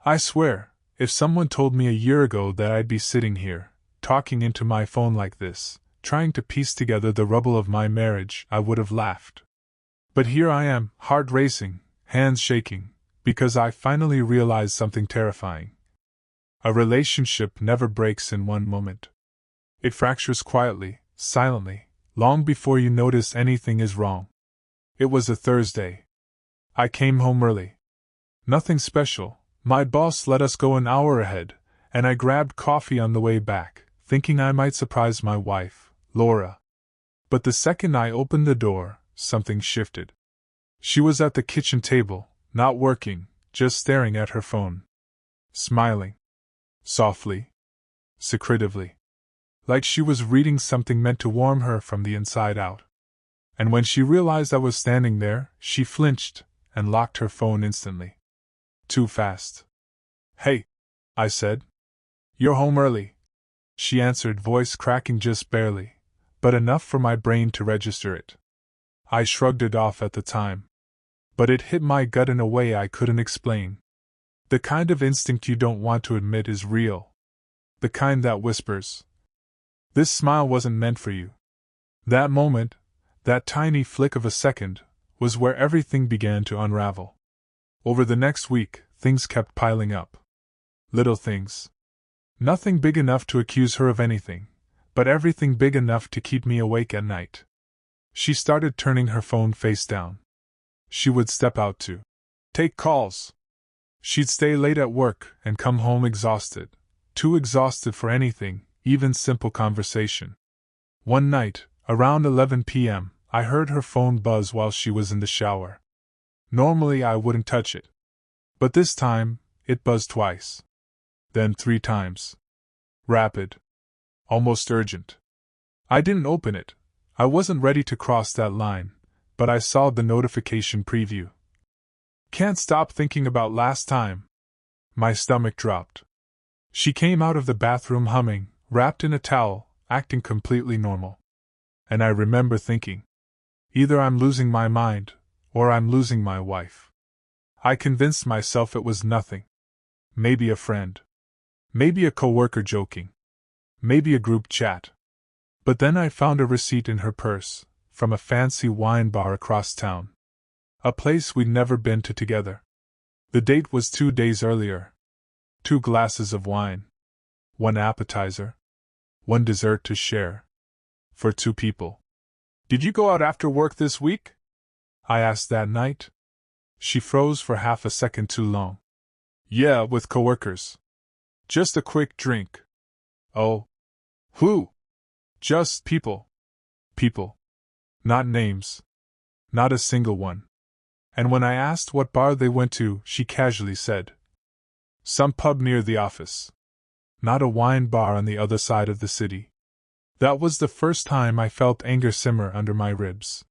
I swear, if someone told me a year ago that I'd be sitting here, talking into my phone like this, trying to piece together the rubble of my marriage, I would have laughed. But here I am, heart racing, hands shaking, because I finally realized something terrifying. A relationship never breaks in one moment. It fractures quietly, silently, long before you notice anything is wrong. It was a Thursday. I came home early. Nothing special. My boss let us go an hour ahead, and I grabbed coffee on the way back, thinking I might surprise my wife, Laura. But the second I opened the door, something shifted. She was at the kitchen table, not working, just staring at her phone. Smiling. Softly. Secretively. Like she was reading something meant to warm her from the inside out. And when she realized I was standing there, she flinched and locked her phone instantly. Too fast. Hey, I said. You're home early. She answered, voice cracking just barely, but enough for my brain to register it. I shrugged it off at the time. But it hit my gut in a way I couldn't explain. The kind of instinct you don't want to admit is real. The kind that whispers, "This smile wasn't meant for you." That moment, that tiny flick of a second, was where everything began to unravel. Over the next week, things kept piling up. Little things. Nothing big enough to accuse her of anything, but everything big enough to keep me awake at night. She started turning her phone face down. She would step out to take calls. She'd stay late at work and come home exhausted, too exhausted for anything, even simple conversation. One night, around 11 p.m., I heard her phone buzz while she was in the shower. Normally I wouldn't touch it. But this time, it buzzed twice. Then 3 times. Rapid. Almost urgent. I didn't open it. I wasn't ready to cross that line, but I saw the notification preview. Can't stop thinking about last time. My stomach dropped. She came out of the bathroom humming, wrapped in a towel, acting completely normal. And I remember thinking, either I'm losing my mind, or I'm losing my wife. I convinced myself it was nothing. Maybe a friend. Maybe a coworker joking. Maybe a group chat. But then I found a receipt in her purse, from a fancy wine bar across town. A place we'd never been to together. The date was 2 days earlier. 2 glasses of wine. 1 appetizer. 1 dessert to share. For 2 people. Did you go out after work this week? I asked that night. She froze for half a second too long. Yeah, with coworkers. Just a quick drink. Oh. Who? Just people. People. Not names. Not a single one. And when I asked what bar they went to, she casually said, some pub near the office. Not a wine bar on the other side of the city. That was the first time I felt anger simmer under my ribs.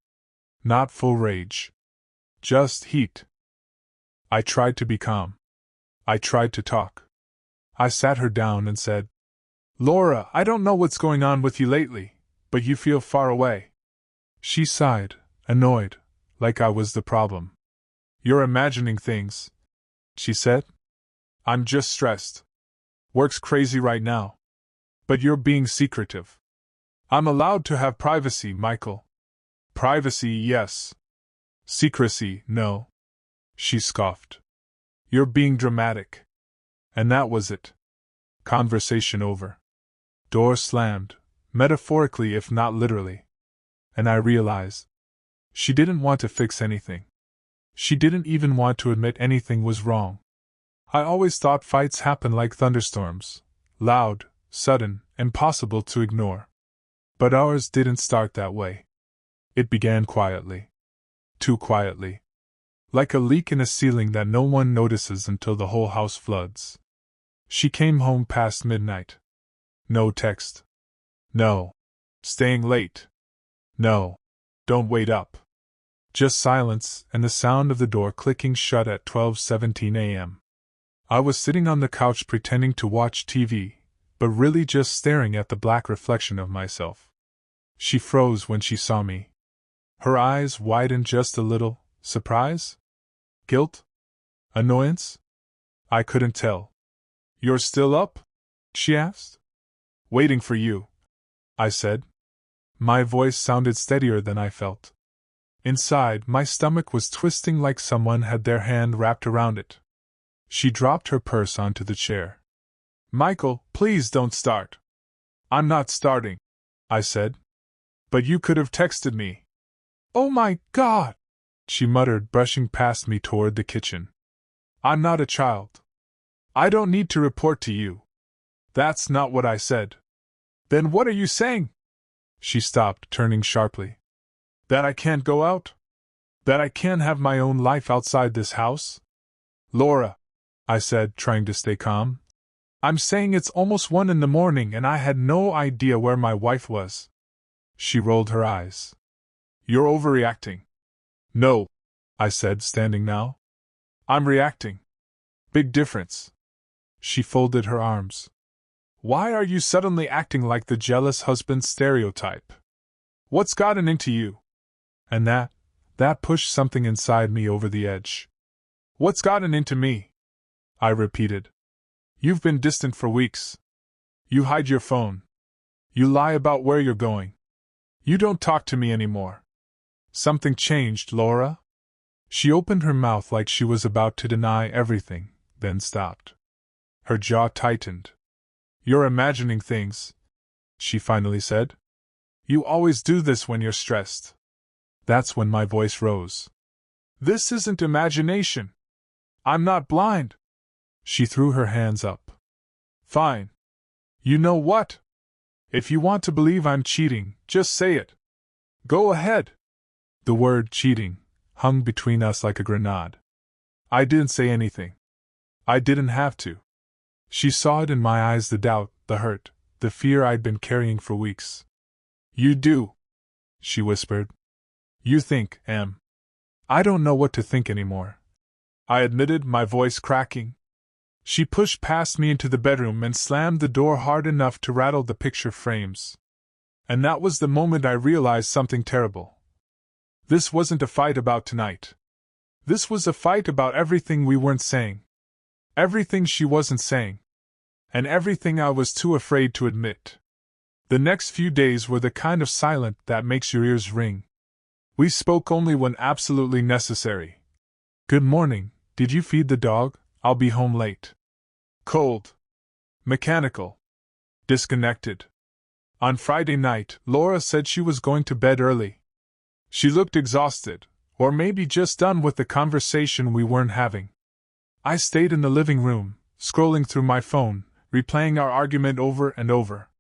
Not full rage. Just heat. I tried to be calm. I tried to talk. I sat her down and said, Laura, I don't know what's going on with you lately, but you feel far away. She sighed, annoyed, like I was the problem. You're imagining things, she said. I'm just stressed. Work's crazy right now. But you're being secretive. I'm allowed to have privacy, Michael. Privacy, yes. Secrecy, no. She scoffed. You're being dramatic. And that was it. Conversation over. Door slammed, metaphorically if not literally. And I realized. She didn't want to fix anything. She didn't even want to admit anything was wrong. I always thought fights happen like thunderstorms. Loud, sudden, impossible to ignore. But ours didn't start that way. It began quietly. Too quietly. Like a leak in a ceiling that no one notices until the whole house floods. She came home past midnight. No text. No. Staying late. No. Don't wait up. Just silence and the sound of the door clicking shut at 12:17 a.m. I was sitting on the couch pretending to watch TV, but really just staring at the black reflection of myself. She froze when she saw me. Her eyes widened just a little. Surprise? Guilt? Annoyance? I couldn't tell. You're still up? She asked. Waiting for you, I said. My voice sounded steadier than I felt. Inside, my stomach was twisting like someone had their hand wrapped around it. She dropped her purse onto the chair. Michael, please don't start. I'm not starting, I said. But you could have texted me. Oh my God, she muttered, brushing past me toward the kitchen. I'm not a child. I don't need to report to you. That's not what I said. Then what are you saying? She stopped, turning sharply. That I can't go out? That I can't have my own life outside this house? Laura, I said, trying to stay calm. I'm saying it's almost 1 a.m. and I had no idea where my wife was. She rolled her eyes. You're overreacting. No, I said, standing now. I'm reacting. Big difference. She folded her arms. Why are you suddenly acting like the jealous husband stereotype? What's gotten into you? And that pushed something inside me over the edge. What's gotten into me? I repeated. You've been distant for weeks. You hide your phone. You lie about where you're going. You don't talk to me anymore. Something changed, Laura? She opened her mouth like she was about to deny everything, then stopped. Her jaw tightened. You're imagining things, she finally said. You always do this when you're stressed. That's when my voice rose. This isn't imagination. I'm not blind. She threw her hands up. Fine. You know what? If you want to believe I'm cheating, just say it. Go ahead. The word cheating hung between us like a grenade. I didn't say anything. I didn't have to. She saw it in my eyes, the doubt, the hurt, the fear I'd been carrying for weeks. You do, she whispered. You think, Em. I don't know what to think anymore, I admitted, my voice cracking. She pushed past me into the bedroom and slammed the door hard enough to rattle the picture frames. And that was the moment I realized something terrible. This wasn't a fight about tonight. This was a fight about everything we weren't saying. Everything she wasn't saying. And everything I was too afraid to admit. The next few days were the kind of silent that makes your ears ring. We spoke only when absolutely necessary. Good morning, did you feed the dog? I'll be home late. Cold. Mechanical. Disconnected. On Friday night, Laura said she was going to bed early. She looked exhausted, or maybe just done with the conversation we weren't having. I stayed in the living room, scrolling through my phone, replaying our argument over and over.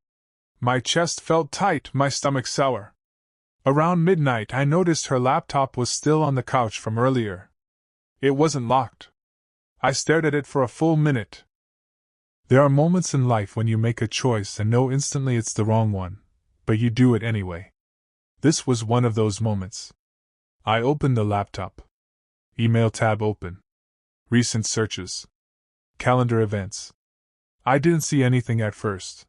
My chest felt tight, my stomach sour. Around midnight, I noticed her laptop was still on the couch from earlier. It wasn't locked. I stared at it for a full minute. There are moments in life when you make a choice and know instantly it's the wrong one, but you do it anyway. This was one of those moments. I opened the laptop. Email tab open. Recent searches. Calendar events. I didn't see anything at first.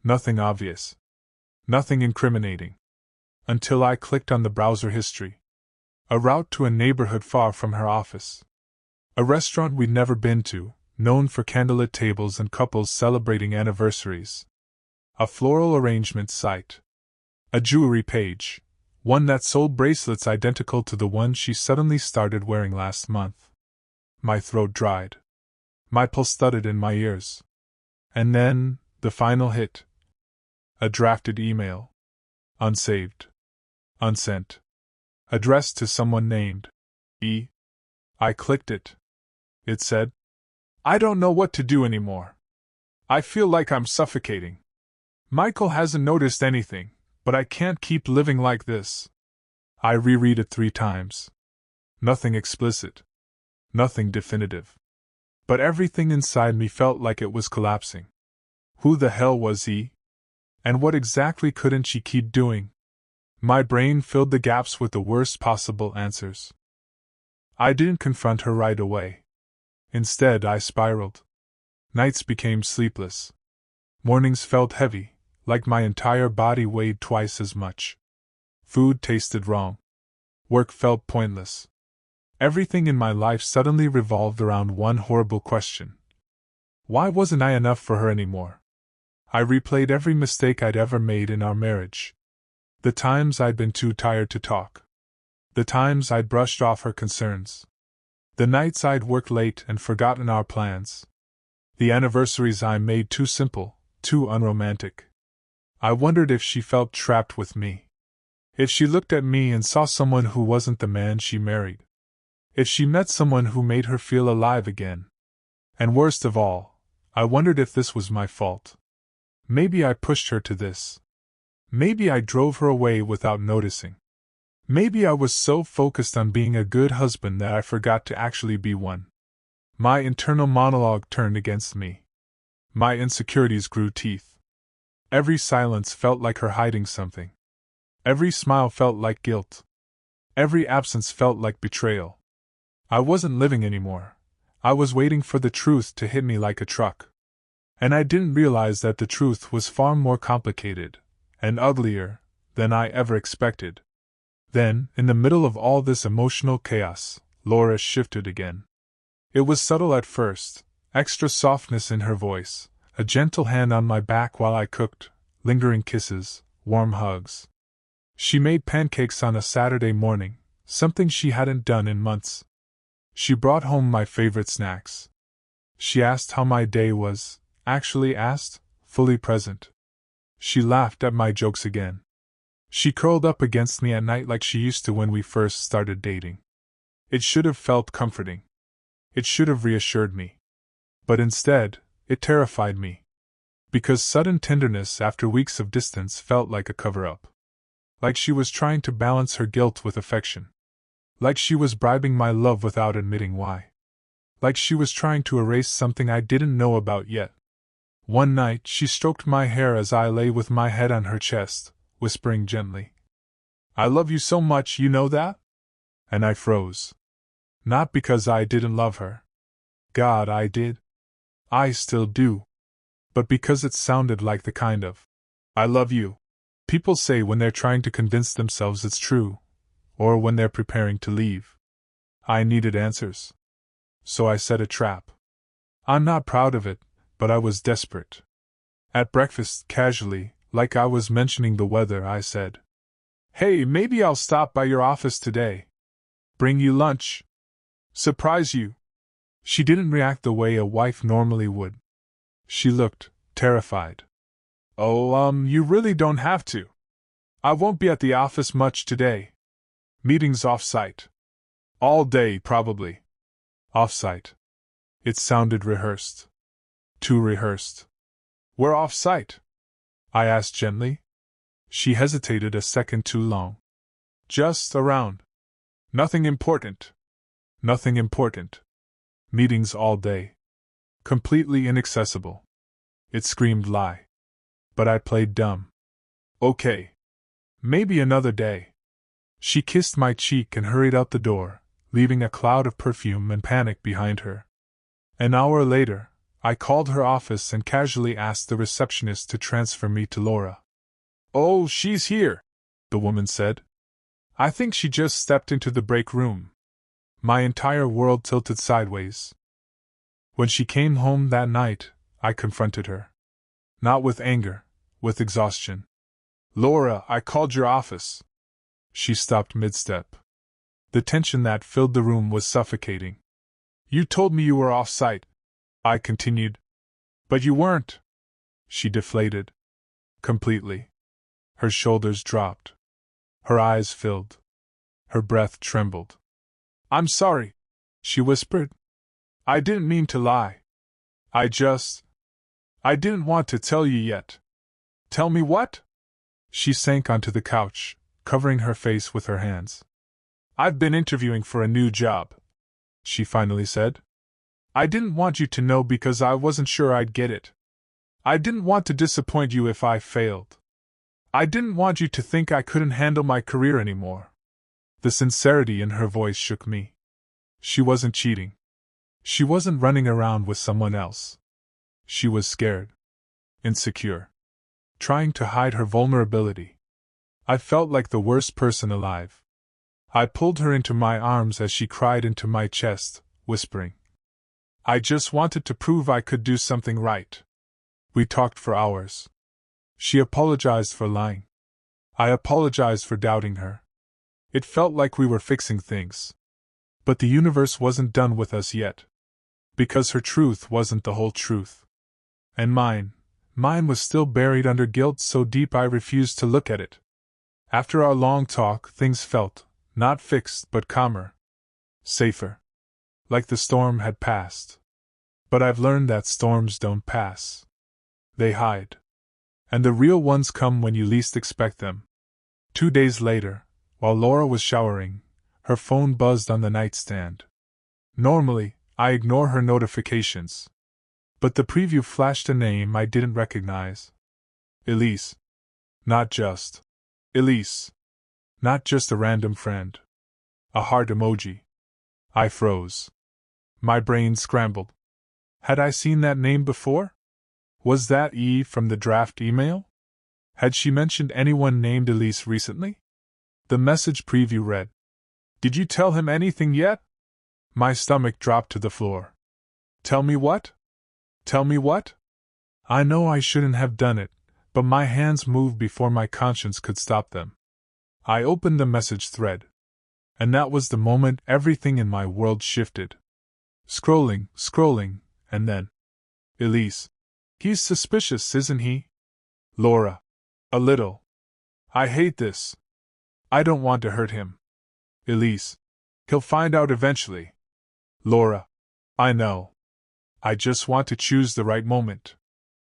Nothing obvious. Nothing incriminating. Until I clicked on the browser history. A route to a neighborhood far from her office. A restaurant we'd never been to, known for candlelit tables and couples celebrating anniversaries. A floral arrangement site. A jewelry page, one that sold bracelets identical to the one she suddenly started wearing last month. My throat dried. My pulse thudded in my ears. And then, the final hit. A drafted email. Unsaved. Unsent. Addressed to someone named E. I clicked it. It said, I don't know what to do anymore. I feel like I'm suffocating. Michael hasn't noticed anything, but I can't keep living like this. I reread it 3 times. Nothing explicit. Nothing definitive. But everything inside me felt like it was collapsing. Who the hell was he? And what exactly couldn't she keep doing? My brain filled the gaps with the worst possible answers. I didn't confront her right away. Instead, I spiraled. Nights became sleepless. Mornings felt heavy, like my entire body weighed twice as much. Food tasted wrong. Work felt pointless. Everything in my life suddenly revolved around one horrible question. Why wasn't I enough for her anymore? I replayed every mistake I'd ever made in our marriage. The times I'd been too tired to talk. The times I'd brushed off her concerns. The nights I'd worked late and forgotten our plans. The anniversaries I made too simple, too unromantic. I wondered if she felt trapped with me. If she looked at me and saw someone who wasn't the man she married. If she met someone who made her feel alive again. And worst of all, I wondered if this was my fault. Maybe I pushed her to this. Maybe I drove her away without noticing. Maybe I was so focused on being a good husband that I forgot to actually be one. My internal monologue turned against me. My insecurities grew teeth. Every silence felt like her hiding something. Every smile felt like guilt. Every absence felt like betrayal. I wasn't living anymore. I was waiting for the truth to hit me like a truck. And I didn't realize that the truth was far more complicated and uglier than I ever expected. Then, in the middle of all this emotional chaos, Laura shifted again. It was subtle at first, extra softness in her voice, a gentle hand on my back while I cooked, lingering kisses, warm hugs. She made pancakes on a Saturday morning, something she hadn't done in months. She brought home my favorite snacks. She asked how my day was, actually asked, fully present. She laughed at my jokes again. She curled up against me at night like she used to when we first started dating. It should have felt comforting. It should have reassured me. But instead, it terrified me. Because sudden tenderness after weeks of distance felt like a cover-up. Like she was trying to balance her guilt with affection. Like she was bribing my love without admitting why. Like she was trying to erase something I didn't know about yet. One night she stroked my hair as I lay with my head on her chest, whispering gently, "I love you so much, you know that?" And I froze. Not because I didn't love her. God, I did. I still do. But because it sounded like the kind of "I love you" people say when they're trying to convince themselves it's true, or when they're preparing to leave. I needed answers. So I set a trap. I'm not proud of it, but I was desperate. At breakfast, casually, like I was mentioning the weather, I said, "Hey, maybe I'll stop by your office today. Bring you lunch. Surprise you." She didn't react the way a wife normally would. She looked terrified. "Oh, you really don't have to. I won't be at the office much today. Meeting's off-site. All day, probably." Off-site. It sounded rehearsed. Too rehearsed. "We're off-site?" I asked gently. She hesitated a second too long. "Just around. Nothing important." Nothing important. Meetings all day. Completely inaccessible. It screamed lie. But I played dumb. "Okay. Maybe another day." She kissed my cheek and hurried out the door, leaving a cloud of perfume and panic behind her. An hour later, I called her office and casually asked the receptionist to transfer me to Laura. "Oh, she's here," the woman said. "I think she just stepped into the break room." My entire world tilted sideways. When she came home that night, I confronted her. Not with anger, with exhaustion. "Laura, I called your office." She stopped mid-step. The tension that filled the room was suffocating. "You told me you were off-site," I continued. "But you weren't." She deflated. Completely. Her shoulders dropped. Her eyes filled. Her breath trembled. "I'm sorry," she whispered. "I didn't mean to lie. I didn't want to tell you yet." "Tell me what?" She sank onto the couch, covering her face with her hands. "I've been interviewing for a new job," she finally said. "I didn't want you to know because I wasn't sure I'd get it. I didn't want to disappoint you if I failed. I didn't want you to think I couldn't handle my career anymore." The sincerity in her voice shook me. She wasn't cheating. She wasn't running around with someone else. She was scared. Insecure. Trying to hide her vulnerability. I felt like the worst person alive. I pulled her into my arms as she cried into my chest, whispering, "I just wanted to prove I could do something right." We talked for hours. She apologized for lying. I apologized for doubting her. It felt like we were fixing things. But the universe wasn't done with us yet. Because her truth wasn't the whole truth. And mine was still buried under guilt so deep I refused to look at it. After our long talk, things felt, not fixed but calmer. Safer. Like the storm had passed. But I've learned that storms don't pass. They hide. And the real ones come when you least expect them. 2 days later, while Laura was showering, her phone buzzed on the nightstand. Normally, I ignore her notifications. But the preview flashed a name I didn't recognize. Elise. Not just Elise. Not just a random friend. A heart emoji. I froze. My brain scrambled. Had I seen that name before? Was that Eve from the draft email? Had she mentioned anyone named Elise recently? The message preview read, "Did you tell him anything yet?" My stomach dropped to the floor. Tell me what? Tell me what? I know I shouldn't have done it, but my hands moved before my conscience could stop them. I opened the message thread. And that was the moment everything in my world shifted. Scrolling, and then. Elise. He's suspicious, isn't he? Laura. A little. I hate this. I don't want to hurt him. Elise. He'll find out eventually. Laura. I know. I just want to choose the right moment.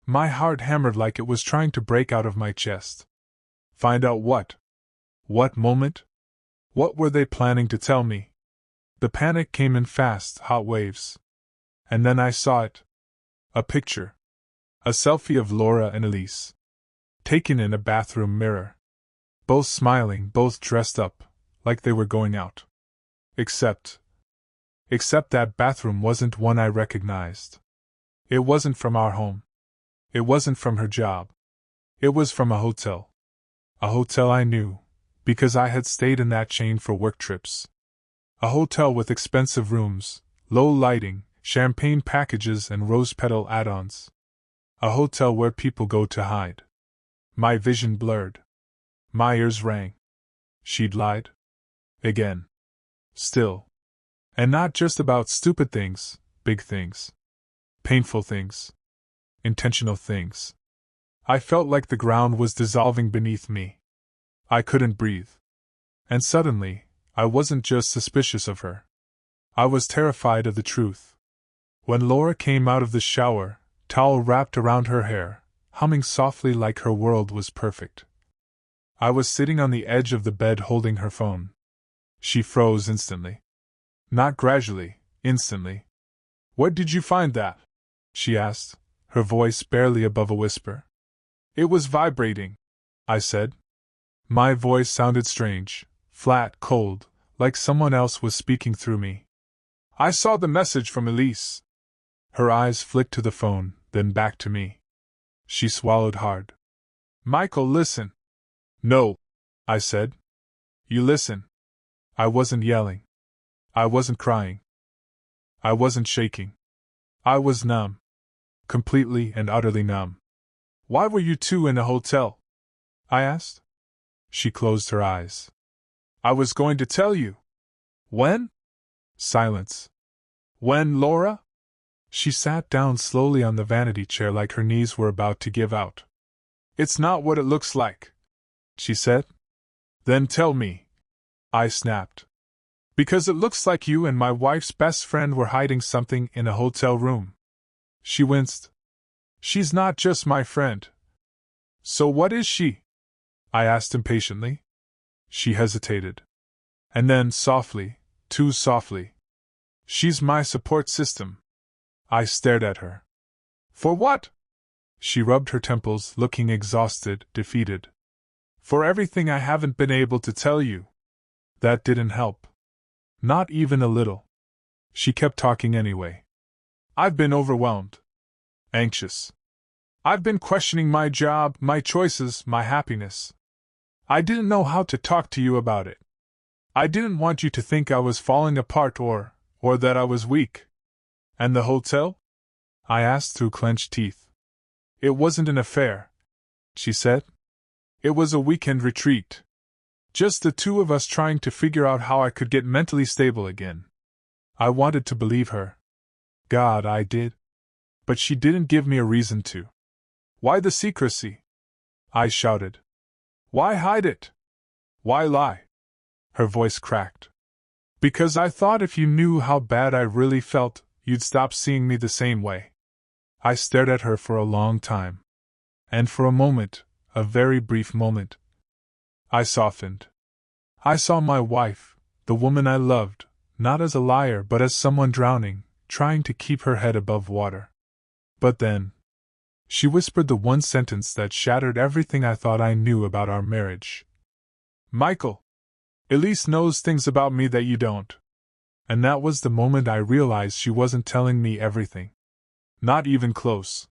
My heart hammered like it was trying to break out of my chest. Find out what? What moment? What were they planning to tell me? The panic came in fast, hot waves. And then I saw it. A picture. A selfie of Laura and Elise. Taken in a bathroom mirror. Both smiling, both dressed up, like they were going out. Except that bathroom wasn't one I recognized. It wasn't from our home. It wasn't from her job. It was from a hotel. A hotel I knew, because I had stayed in that chain for work trips. A hotel with expensive rooms, low lighting, champagne packages and rose petal add-ons. A hotel where people go to hide. My vision blurred. My ears rang. She'd lied? Again. Still. And not just about stupid things, big things. Painful things. Intentional things. I felt like the ground was dissolving beneath me. I couldn't breathe. And suddenly, I wasn't just suspicious of her. I was terrified of the truth. When Laura came out of the shower, towel wrapped around her hair, humming softly like her world was perfect. I was sitting on the edge of the bed holding her phone. She froze instantly. Not gradually, instantly. "Where did you find that?" she asked, her voice barely above a whisper. "It was vibrating," I said. My voice sounded strange, flat, cold, like someone else was speaking through me. "I saw the message from Elise." Her eyes flicked to the phone, then back to me. She swallowed hard. "Michael, listen." "No," I said. "You listen." I wasn't yelling. I wasn't crying. I wasn't shaking. I was numb. Completely and utterly numb. "Why were you two in a hotel?" I asked. She closed her eyes. "I was going to tell you." "When?" Silence. "When, Laura?" She sat down slowly on the vanity chair like her knees were about to give out. "It's not what it looks like," she said. "Then tell me," I snapped. "Because it looks like you and my wife's best friend were hiding something in a hotel room." She winced. "She's not just my friend." "So what is she?" I asked impatiently. She hesitated. And then softly, too softly, "She's my support system." I stared at her. "For what?" She rubbed her temples, looking exhausted, defeated. "For everything I haven't been able to tell you." That didn't help. Not even a little. She kept talking anyway. "I've been overwhelmed. Anxious. I've been questioning my job, my choices, my happiness. I didn't know how to talk to you about it. I didn't want you to think I was falling apart or that I was weak. And the hotel? I asked through clenched teeth. It wasn't an affair, she said. It was a weekend retreat. Just the two of us trying to figure out how I could get mentally stable again. I wanted to believe her. God, I did. But she didn't give me a reason to. Why the secrecy? I shouted. Why hide it? Why lie? Her voice cracked. Because I thought if you knew how bad I really felt, you'd stop seeing me the same way. I stared at her for a long time. And for a moment, a very brief moment, I softened. I saw my wife, the woman I loved, not as a liar but as someone drowning, trying to keep her head above water. But then, she whispered the one sentence that shattered everything I thought I knew about our marriage. Michael, Elise knows things about me that you don't. And that was the moment I realized she wasn't telling me everything. Not even close.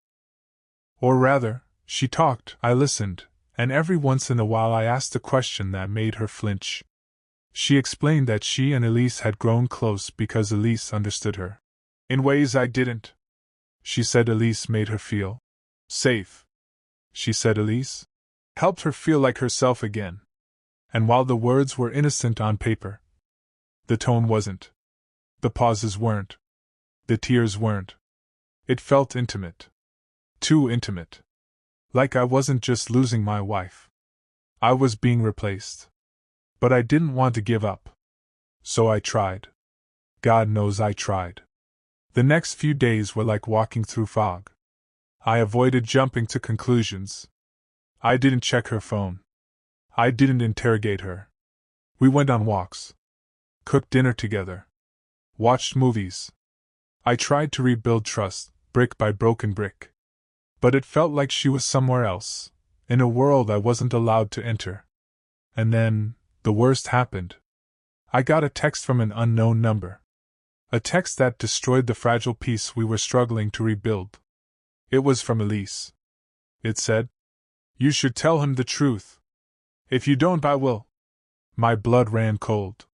Or rather, she talked, I listened, and every once in a while I asked a question that made her flinch. She explained that she and Elise had grown close because Elise understood her. In ways I didn't. She said Elise made her feel safe. She said Elise helped her feel like herself again. And while the words were innocent on paper, the tone wasn't. The pauses weren't. The tears weren't. It felt intimate. Too intimate. Like I wasn't just losing my wife. I was being replaced. But I didn't want to give up. So I tried. God knows I tried. The next few days were like walking through fog. I avoided jumping to conclusions. I didn't check her phone. I didn't interrogate her. We went on walks. Cooked dinner together. Watched movies. I tried to rebuild trust, brick by broken brick. But it felt like she was somewhere else, in a world I wasn't allowed to enter. And then, the worst happened. I got a text from an unknown number. A text that destroyed the fragile peace we were struggling to rebuild. It was from Elise. It said, "You should tell him the truth. If you don't, I will." My blood ran cold.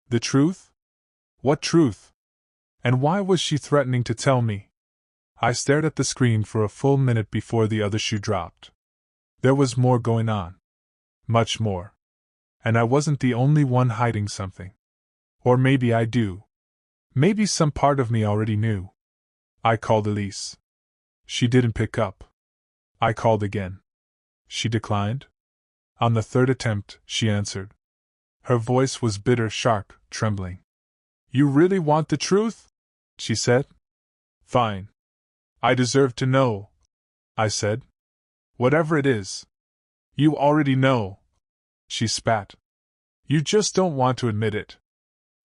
The truth? What truth? And why was she threatening to tell me? I stared at the screen for a full minute before the other shoe dropped. There was more going on. Much more. And I wasn't the only one hiding something. Or maybe I do. Maybe some part of me already knew. I called Elise. She didn't pick up. I called again. She declined. On the third attempt, she answered. Her voice was bitter, sharp, trembling. "You really want the truth?" she said. "Fine. I deserve to know," I said. "Whatever it is." "You already know," she spat. "You just don't want to admit it."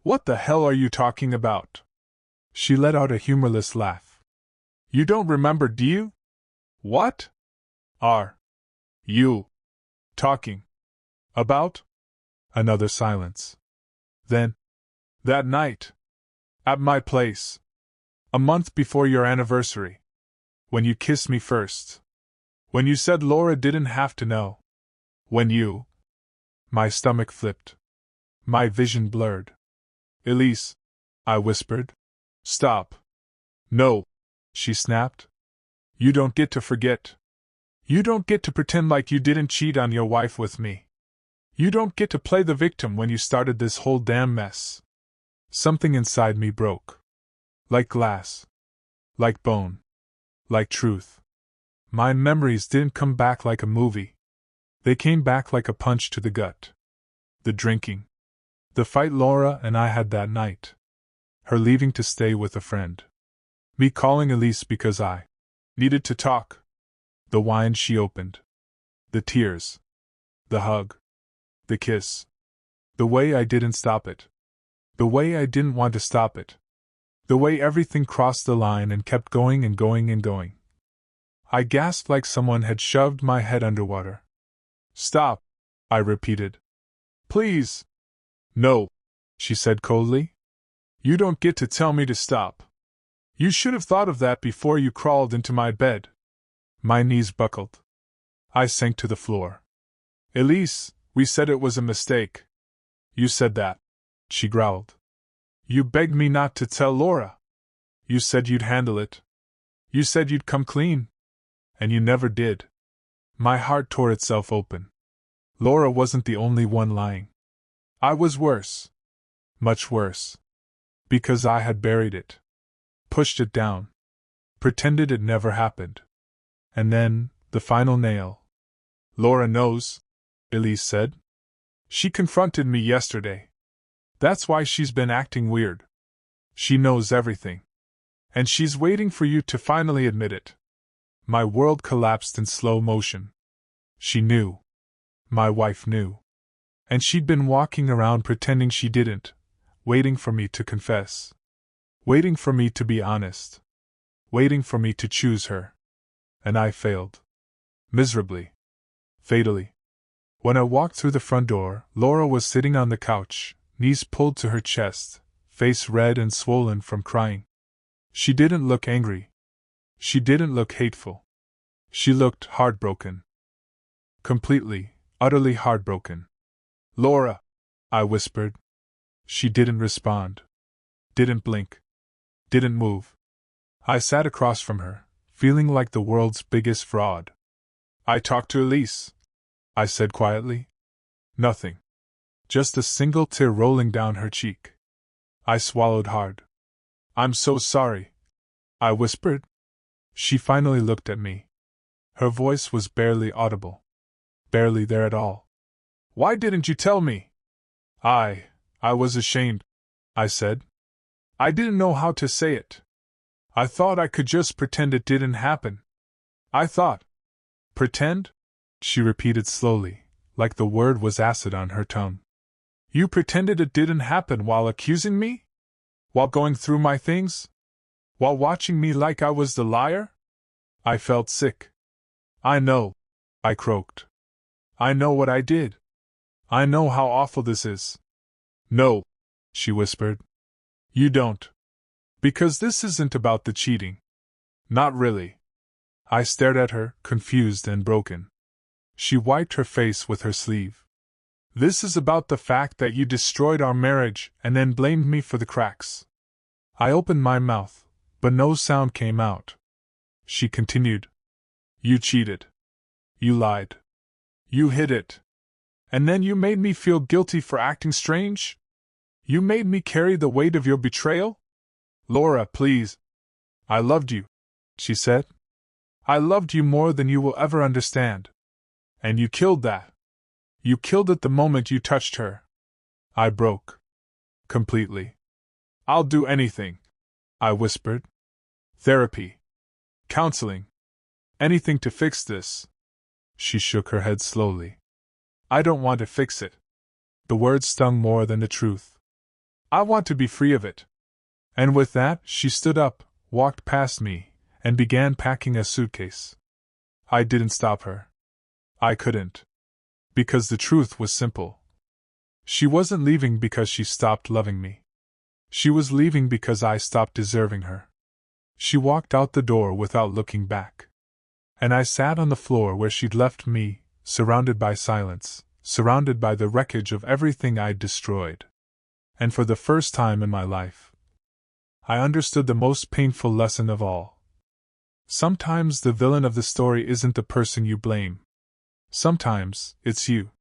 "What the hell are you talking about?" She let out a humorless laugh. "You don't remember, do you? What are you talking about?" Another silence. Then, "That night. At my place. A month before your anniversary. When you kissed me first. When you said Laura didn't have to know. When you..." My stomach flipped. My vision blurred. "Elise," I whispered. "Stop." "No," she snapped. "You don't get to forget. You don't get to pretend like you didn't cheat on your wife with me. You don't get to play the victim when you started this whole damn mess." Something inside me broke. Like glass. Like bone. Like truth. My memories didn't come back like a movie. They came back like a punch to the gut. The drinking. The fight Laura and I had that night. Her leaving to stay with a friend. Me calling Elise because I needed to talk. The wine she opened. The tears. The hug. The kiss. The way I didn't stop it. The way I didn't want to stop it. The way everything crossed the line and kept going and going and going. I gasped like someone had shoved my head underwater. "Stop," I repeated. "Please." "No," she said coldly. "You don't get to tell me to stop. You should have thought of that before you crawled into my bed." My knees buckled. I sank to the floor. "Elise, we said it was a mistake." "You said that." she growled. You begged me not to tell Laura. You said you'd handle it. You said you'd come clean. And you never did. My heart tore itself open. Laura wasn't the only one lying. I was worse. Much worse. Because I had buried it. Pushed it down. Pretended it never happened. And then, the final nail. Laura knows, Elise said. She confronted me yesterday. That's why she's been acting weird. She knows everything. And she's waiting for you to finally admit it. My world collapsed in slow motion. She knew. My wife knew. And she'd been walking around pretending she didn't, waiting for me to confess. Waiting for me to be honest. Waiting for me to choose her. And I failed. Miserably. Fatally. When I walked through the front door, Laura was sitting on the couch, knees pulled to her chest, face red and swollen from crying. She didn't look angry. She didn't look hateful. She looked heartbroken. Completely, utterly heartbroken. Laura, I whispered. She didn't respond. Didn't blink. Didn't move. I sat across from her, feeling like the world's biggest fraud. I talked to Elise, I said quietly. Nothing. Just a single tear rolling down her cheek. I swallowed hard. I'm so sorry, I whispered. She finally looked at me. Her voice was barely audible. Barely there at all. Why didn't you tell me? I was ashamed, I said. I didn't know how to say it. I thought I could just pretend it didn't happen. I thought. Pretend? She repeated slowly, like the word was acid on her tongue. You pretended it didn't happen while accusing me? While going through my things? While watching me like I was the liar? I felt sick. I know, I croaked. I know what I did. I know how awful this is. No, she whispered. You don't. Because this isn't about the cheating. Not really. I stared at her, confused and broken. She wiped her face with her sleeve. This is about the fact that you destroyed our marriage and then blamed me for the cracks. I opened my mouth, but no sound came out. She continued. You cheated. You lied. You hid it. And then you made me feel guilty for acting strange? You made me carry the weight of your betrayal? Laura, please. I loved you, she said. I loved you more than you will ever understand. And you killed that. You killed it the moment you touched her. I broke. Completely. I'll do anything, I whispered. Therapy. Counseling. Anything to fix this. She shook her head slowly. I don't want to fix it. The words stung more than the truth. I want to be free of it. And with that, she stood up, walked past me, and began packing a suitcase. I didn't stop her. I couldn't. Because the truth was simple. She wasn't leaving because she stopped loving me. She was leaving because I stopped deserving her. She walked out the door without looking back. And I sat on the floor where she'd left me, surrounded by silence, surrounded by the wreckage of everything I'd destroyed. And for the first time in my life, I understood the most painful lesson of all. Sometimes the villain of the story isn't the person you blame. Sometimes, it's you.